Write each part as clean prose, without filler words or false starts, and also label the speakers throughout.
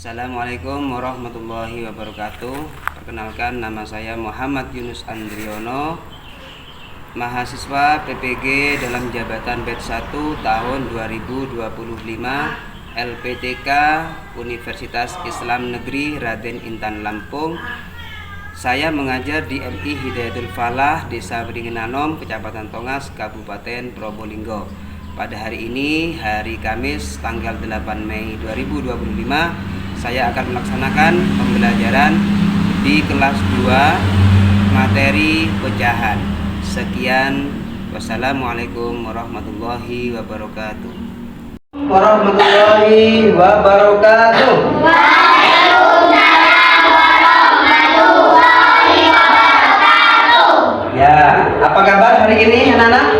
Speaker 1: Assalamualaikum warahmatullahi wabarakatuh. Perkenalkan, nama saya Muhammad Yunus Andriono, mahasiswa PPG dalam jabatan batch 1 tahun 2025 LPTK Universitas Islam Negeri Raden Intan Lampung. Saya mengajar di MI Hidayatul Falah, Desa Beringinanom, Kecamatan Tongas, Kabupaten Probolinggo. Pada hari ini, hari Kamis, tanggal 8 Mei 2025, saya akan melaksanakan pembelajaran di kelas 2 materi pecahan. Sekian, wassalamualaikum warahmatullahi wabarakatuh. Warahmatullahi wabarakatuh. Ya, apa kabar hari ini anak-anak?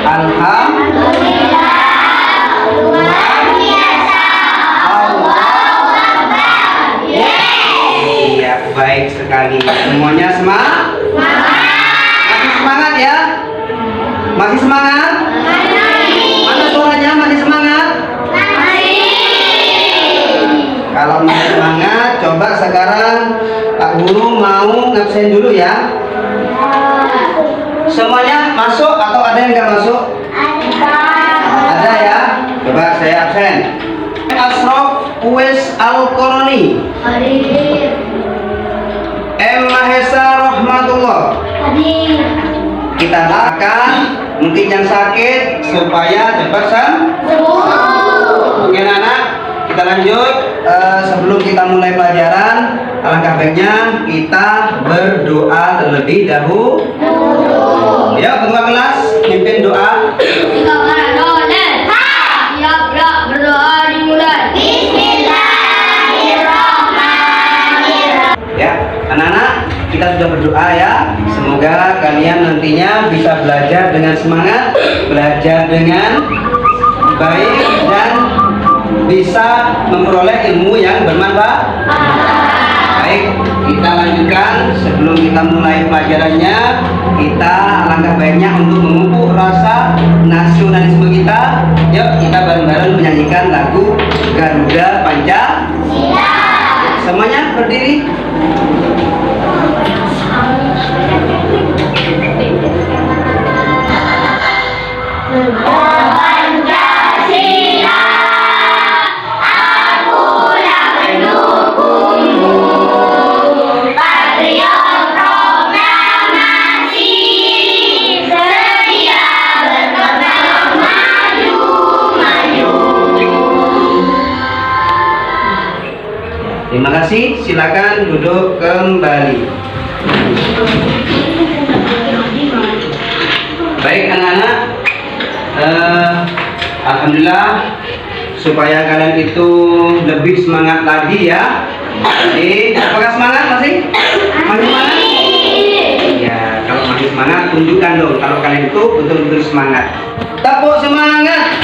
Speaker 1: Alhamdulillah. Luar biasa. Allahu Akbar. Iya, baik sekali. Semuanya semangat? Masih semangat ya? Masih semangat? Mana suaranya masih semangat? Kalau masih semangat, coba sekarang Pak Guru mau ngabsen dulu ya. Semuanya masuk atau ada yang nggak masuk? Ada ya. Coba saya absen. Asraf Uwais Al-Qurani. M. Mahesa Rahmatullah. Kita doakan mungkin yang sakit supaya cepat sembuh. Oke anak, kita lanjut. Sebelum kita mulai pelajaran, alangkah baiknya kita berdoa terlebih dahulu. Ya, ketua kelas pimpin doa. Berdoa dimulai. Bismillahirrahmanirrahim. Ya, anak-anak, kita sudah berdoa ya. Semoga kalian nantinya bisa belajar dengan semangat, belajar dengan baik, dan bisa memperoleh ilmu yang bermanfaat. Baik, kita lanjutkan. Sebelum kita mulai pelajarannya, kita alangkah baiknya untuk memupuk rasa nasionalisme kita. Yuk, kita bareng-bareng menyanyikan lagu Garuda Pancasila. Semuanya berdiri. Terima kasih, silakan duduk kembali. Baik anak-anak, alhamdulillah supaya kalian itu lebih semangat lagi ya. Jadi, apakah semangat masih? Masih semangat? Ya, kalau masih semangat tunjukkan dong kalau kalian itu betul-betul semangat. Tepuk semangat.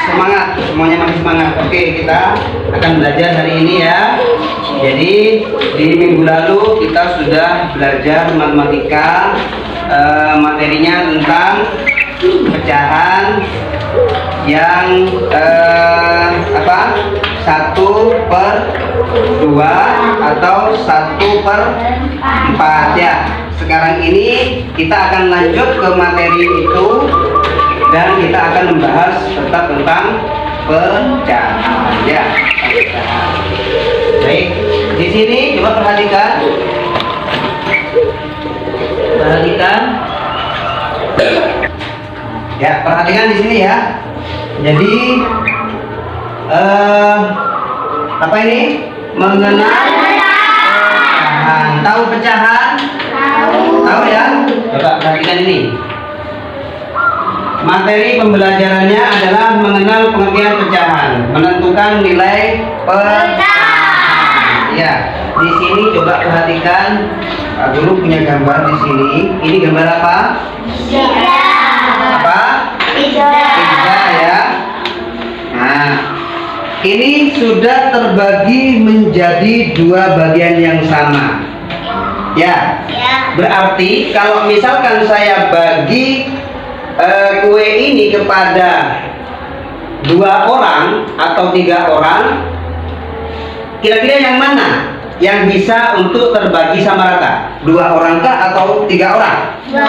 Speaker 1: Semangat, semuanya masih semangat. Oke, kita akan belajar hari ini ya. Jadi di minggu lalu kita sudah belajar matematika, materinya tentang pecahan yang 1/2 atau 1/4 ya. Sekarang ini kita akan lanjut ke materi itu dan kita akan membahas tetap tentang pecahan ya. Baik, di sini coba perhatikan. Ya, perhatikan di sini ya. Jadi apa ini? Mengenal pecahan. Tahu pecahan? Tahu ya? Coba perhatikan ini. Materi pembelajarannya adalah mengenal pengertian pecahan, menentukan nilai pecahan. Ya, di sini coba perhatikan. Pak Guru punya gambar di sini. Ini gambar apa? Apa? Tiga ya. Nah, ini sudah terbagi menjadi dua bagian yang sama. Ya. Berarti kalau misalkan saya bagi kue ini kepada 2 orang atau 3 orang, kira-kira yang mana yang bisa untuk terbagi sama rata? 2 orang kah atau 3 orang?
Speaker 2: 2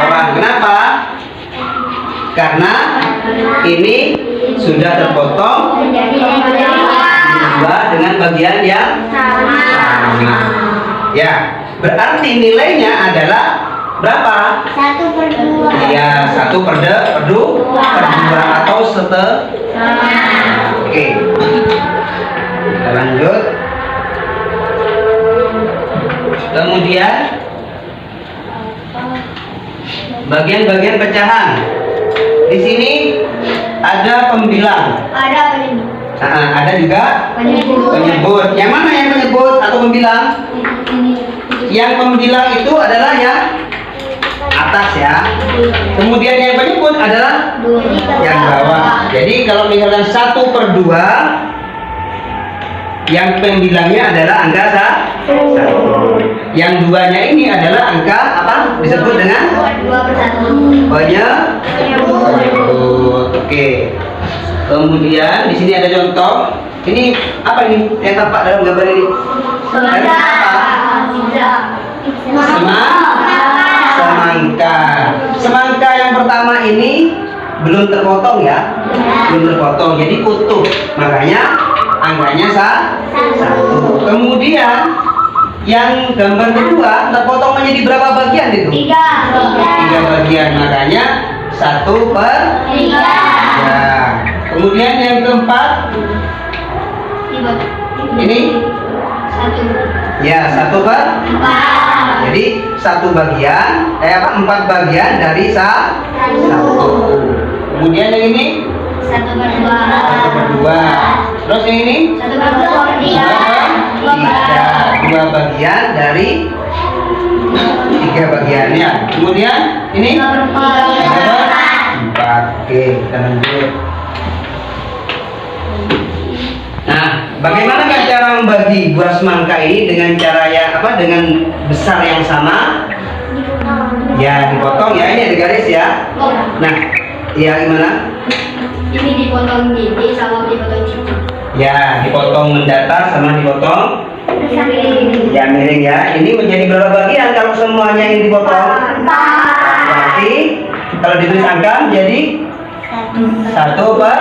Speaker 1: orang. Kenapa? Karena ini sudah terpotong dua dengan bagian yang sama. Ya, berarti nilainya adalah berapa?
Speaker 2: 1/2.
Speaker 1: Iya, 1/2 atau setengah. Oke, kita lanjut. Kemudian bagian-bagian pecahan. Di sini ada pembilang. Ada juga penyebut. Yang mana yang penyebut atau pembilang? Yang pembilang itu adalah yang atas ya. Kemudian yang penyebut adalah yang bawah. Jadi kalau misalnya 1/2, yang pembilangnya adalah angka 1. Yang 2-nya ini adalah angka apa? Disebut dengan
Speaker 2: 2/1.
Speaker 1: penyebut. Oke. Kemudian di sini ada contoh. Ini apa ini yang tampak dalam gambar ini? Semangka. Semangka yang pertama ini belum terpotong ya, belum terpotong, jadi utuh. Makanya angkanya 1. Kemudian yang gambar kedua terpotong menjadi berapa bagian itu? 3 bagian. Makanya 1/3. Kemudian yang keempat ini ya 1/4. Jadi 1 bagian, 4 bagian dari 1. Kemudian yang ini 1/2. Terus yang ini 2 bagian dari 3 bagiannya. Kemudian ini 3/4. Oke, kita lanjut. Nah, bagaimana cara membagi buah semangka ini dengan cara yang apa? Dengan besar yang sama? Ya, dipotong ya, ini ada garis ya. Nah, ya gimana?
Speaker 2: Ini dipotong gini sama dipotong gini.
Speaker 1: Ya, dipotong mendatar sama dipotong ya miring ya. Ini menjadi berapa bagian kalau semuanya ini dipotong? Berarti kalau ditulis angka menjadi 1/4.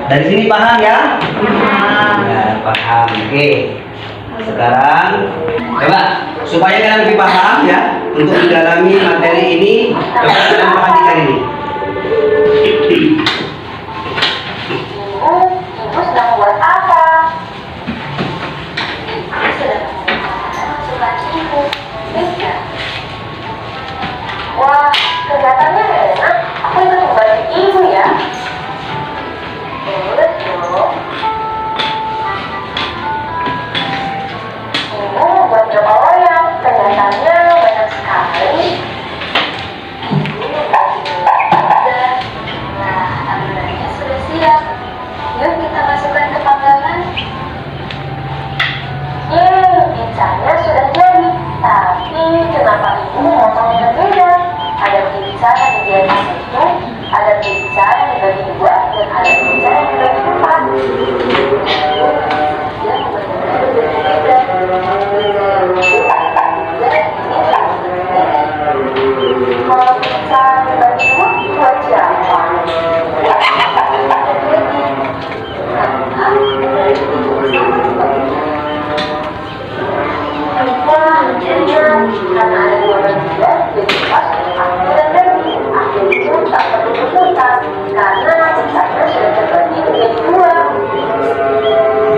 Speaker 1: Dari sini paham ya? Ya, paham. Oke. Sekarang coba supaya kalian lebih paham ya untuk mendalami materi ini, coba kalian perhatikan ini.
Speaker 3: Ibu sedang buat apa? Suka ibu. Wah, kelihatannya enak. Aku ikut membantu ibu ya. Boleh dong. Ibu membuat berapa loyang? Kelihatannya banyak sekali. Nah, adonannya sudah siap. Yuk kita masukkan ke panggangan. Pizzanya sudah jadi. Tapi kenapa ibu memotongnya berbeda? Ada pizza yang dibiarkan satu, ada pizza yang dibagi 2, dan ada pizza yang dibagi 4. Dia benar-benar berbeda. Kalau pizza dibagi 2, buat siapa? Karena ada 2 bagian, jadi pas aku dan Dewi. Akhirnya itu tak perlu berputar, karena pizzanya sudah terbagi menjadi 2.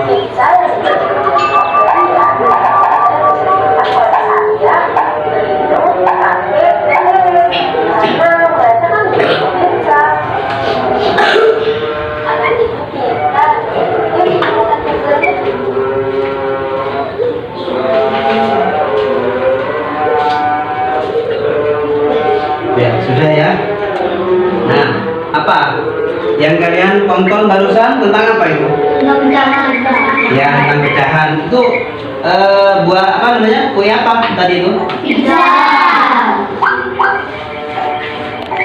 Speaker 3: Pizza yang dibagi menjadi 2 bagian, kotak saya, berlindung, pakai karena mereka kan beli pizza. Anak ibu pintar, yuk kita makan pizzanya.
Speaker 1: Ya, sudah ya. Nah, apa yang kalian tonton barusan tentang apa itu? Ya, tentang pecahan. Itu buah apa namanya? Kue apa tadi itu?
Speaker 2: Pizza.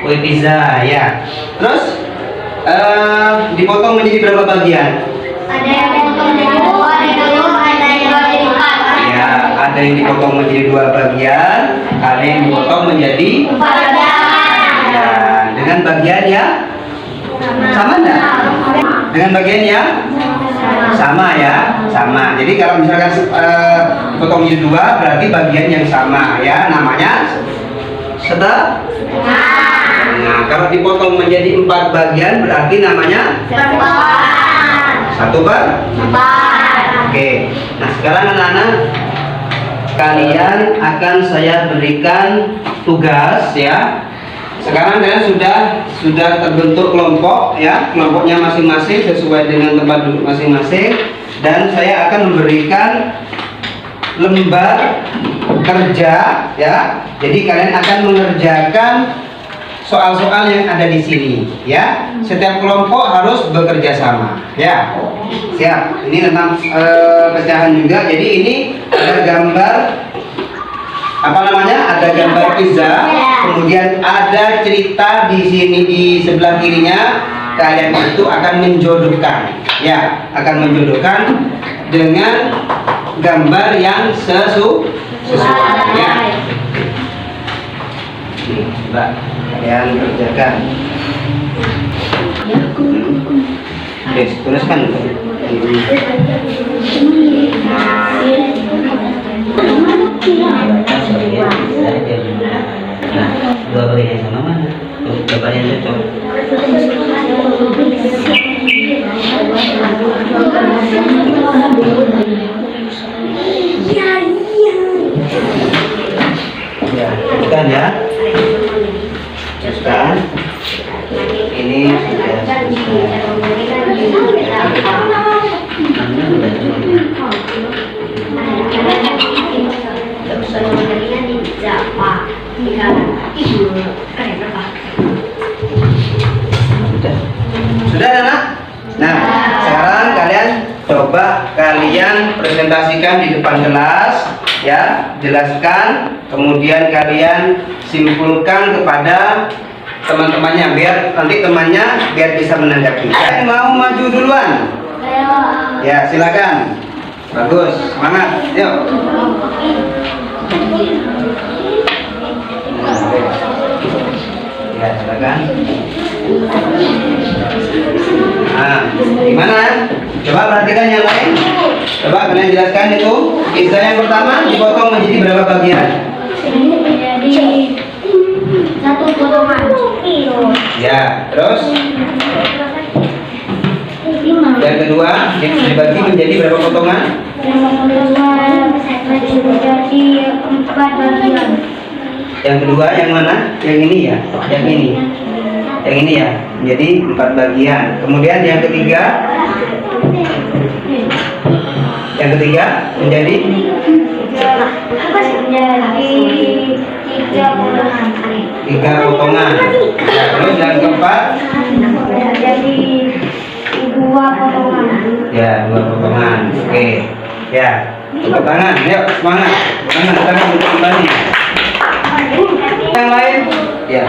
Speaker 1: Kue pizza ya. Terus dipotong menjadi berapa bagian?
Speaker 2: Ada yang potong jadi dua, ada yang jadi empat.
Speaker 1: Ya, ada yang dipotong menjadi 2 bagian, ada yang dipotong menjadi
Speaker 2: 4 bagian.
Speaker 1: ya, dengan bagian yang sama enggak? Dengan bagian yang sama ya, sama. Jadi kalau misalkan potong menjadi 2 berarti bagian yang sama ya, namanya setengah. Nah, kalau dipotong menjadi 4 bagian berarti namanya 1 per 4. Oke. Nah, sekarang anak-anak kalian akan saya berikan tugas ya. Sekarang kalian sudah terbentuk kelompok ya, kelompoknya masing-masing sesuai dengan tempat duduk masing-masing, dan saya akan memberikan lembar kerja ya. Jadi kalian akan mengerjakan soal-soal yang ada di sini ya. Setiap kelompok harus bekerja sama ya. Siap. Ini tentang pecahan juga. Jadi ini ada gambar apa namanya? Ada gambar pizza. Kemudian ada cerita di sini di sebelah kirinya. Kalian itu akan menjodohkan ya, akan menjodohkan dengan gambar yang sesuai ya. Nih, Mbak, kalian kerjakan. Oke, tuliskan. Nah, 2 bagian yang sama mana? Tuh, gambar yang cocok. Ya, bukan ya? Teruskan. Ini sudah Sudah anak? Nah, sekarang kalian coba kalian presentasikan di depan kelas ya, jelaskan, kemudian kalian simpulkan kepada teman-temannya biar nanti temannya biar bisa menanggapi. Yang mau maju duluan? Ya, silakan. Bagus, semangat. Yuk. Ya, silakan. Nah, gimana? Coba perhatikan yang lain. Coba kalian jelaskan itu. Pizza yang pertama dipotong menjadi berapa bagian?
Speaker 2: Jadi 1 potongan.
Speaker 1: Ya, terus
Speaker 2: 5.
Speaker 1: yang kedua dibagi menjadi berapa potongan?
Speaker 2: Menjadi 4 bagian.
Speaker 1: Yang kedua yang mana? Yang ini ya? Yang ini. Yang ini ya, menjadi 4 bagian. Kemudian yang ketiga menjadi 3 potongan. Ya, terus yang keempat
Speaker 2: Jadi 2 potongan.
Speaker 1: ya 2 potongan. Oke, ya tepuk tangan. Yuk semangat. Semangat kita akan untuk kembali. Yang lain ya.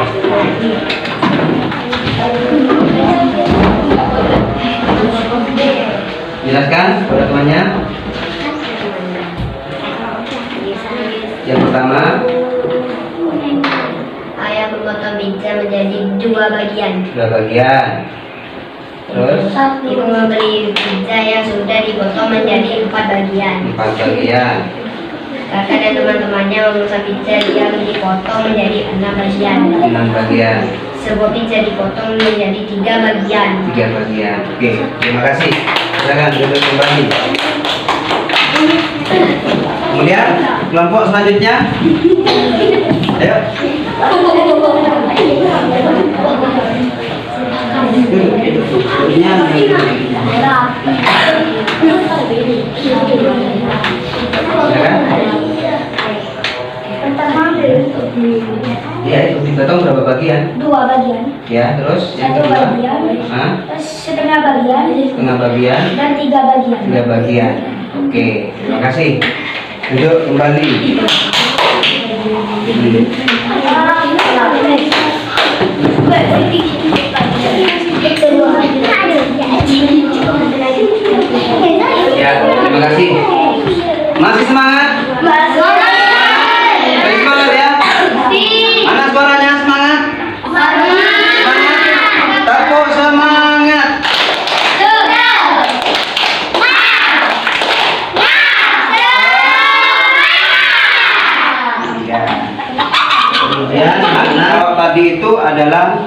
Speaker 1: Jelaskan kepada temannya. Yang pertama,
Speaker 2: Ayah memotong pizza menjadi 2 bagian.
Speaker 1: 2 bagian. Terus
Speaker 2: Ibu membeli pizza yang sudah dipotong menjadi 4 bagian.
Speaker 1: 4 bagian.
Speaker 2: Kakak dan teman-temannya memesan pizza yang dipotong menjadi 6 bagian.
Speaker 1: 6 bagian.
Speaker 2: Sebuah pizza dipotong menjadi 3 bagian.
Speaker 1: 3 bagian. Oke, terima kasih. Silakan duduk kembali. Kemudian kelompok selanjutnya. Ayo. Duduknya. Silakan. Ya, itu dipotong berapa bagian?
Speaker 2: 2 bagian.
Speaker 1: Ya, terus yang
Speaker 2: 1
Speaker 1: kedua.
Speaker 2: bagian.
Speaker 1: Hah?
Speaker 2: Terus setengah bagian.
Speaker 1: Setengah bagian.
Speaker 2: Dan 3 bagian.
Speaker 1: 3 bagian. Oke. Oke, terima kasih. Duduk kembali. Ya, terima kasih. Masih semangat? Masih semangat ya? Mana suaranya semangat? Semangat. Tepuk semangat. Ya. Kemudian makna tadi itu adalah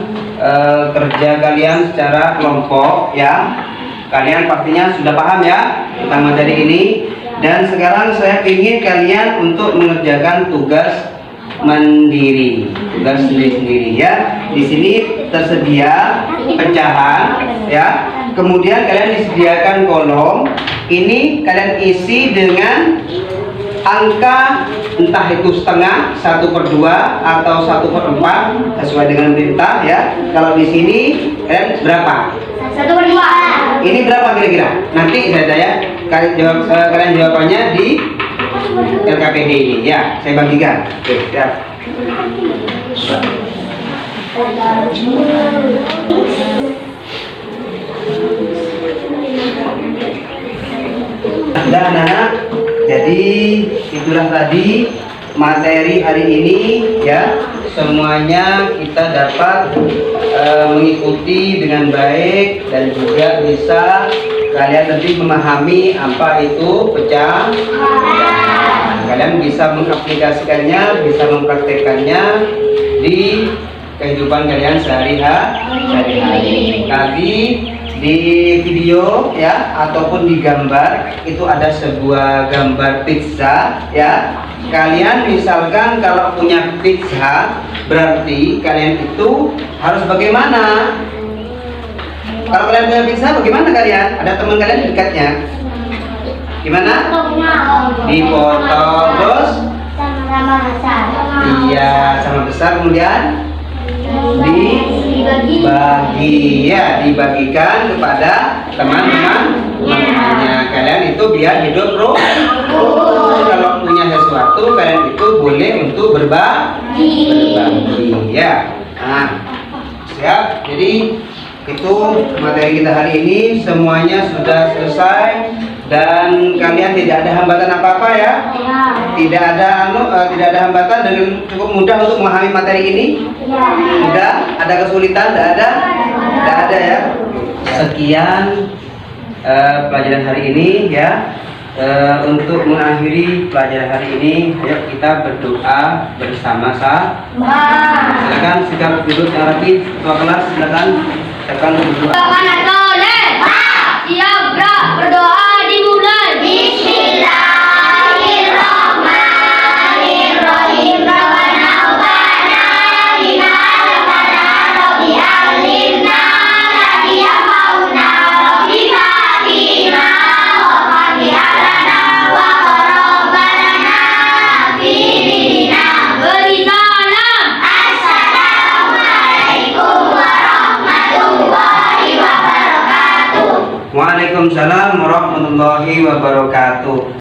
Speaker 1: kerja kalian secara kelompok ya. Kalian pastinya sudah paham ya tentang materi ini. Dan sekarang saya ingin kalian untuk mengerjakan tugas mandiri, tugas sendiri-sendiri ya. Di sini tersedia pecahan ya. Kemudian kalian disediakan kolom. Ini kalian isi dengan angka entah itu setengah, 1/2 atau 1/4 sesuai dengan perintah ya. Kalau di sini kalian berapa?
Speaker 2: 1/2.
Speaker 1: Ini berapa kira-kira? Nanti saya kalian jawabannya di LKPD ini ya. Saya bagikan. Oke, siap. Nah, anak-anak, jadi itulah tadi materi hari ini ya. Semuanya kita dapat mengikuti dengan baik dan juga bisa kalian lebih memahami apa itu pecahan. Kalian bisa mengaplikasikannya, bisa mempraktekkannya di kehidupan kalian sehari-hari. Tadi di video ya ataupun di gambar itu ada sebuah gambar pizza ya. Kalian misalkan kalau punya pizza berarti kalian itu harus bagaimana? Kalau kalian punya pizza bagaimana kalian? Ada teman kalian di dekatnya? Gimana? Dipotong terus?
Speaker 2: Sama besar.
Speaker 1: Iya, sama besar kemudian dibagi ya, dibagikan kepada teman-temannya. Kalian itu biar hidup kalau punya sesuatu kalian itu boleh untuk berbagi ya. Nah, siap. Jadi itu materi kita hari ini semuanya sudah selesai dan kalian tidak ada hambatan apa-apa ya. Tidak ada tidak ada hambatan dan cukup mudah untuk memahami materi ini. Mudah, ada kesulitan, tidak ada ya. Sekian pelajaran hari ini ya. Untuk mengakhiri pelajaran hari ini, ayo kita berdoa bersama-sama. Silakan sikap duduk yang rapi, ketua kelas silakan berdoa.
Speaker 2: Siap, berdoa dimulai. Bismillahirrahmanirrahim. Rabbana ubana lima rabbana rabbi alimna rabbi yamauna rabbi fatina wa fatihana wa qarabana fi dinina. Beri salam. Assalamualaikum warahmatullahi wabarakatuh.
Speaker 1: Waalaikumsalam warahmatullahi wabarakatuh.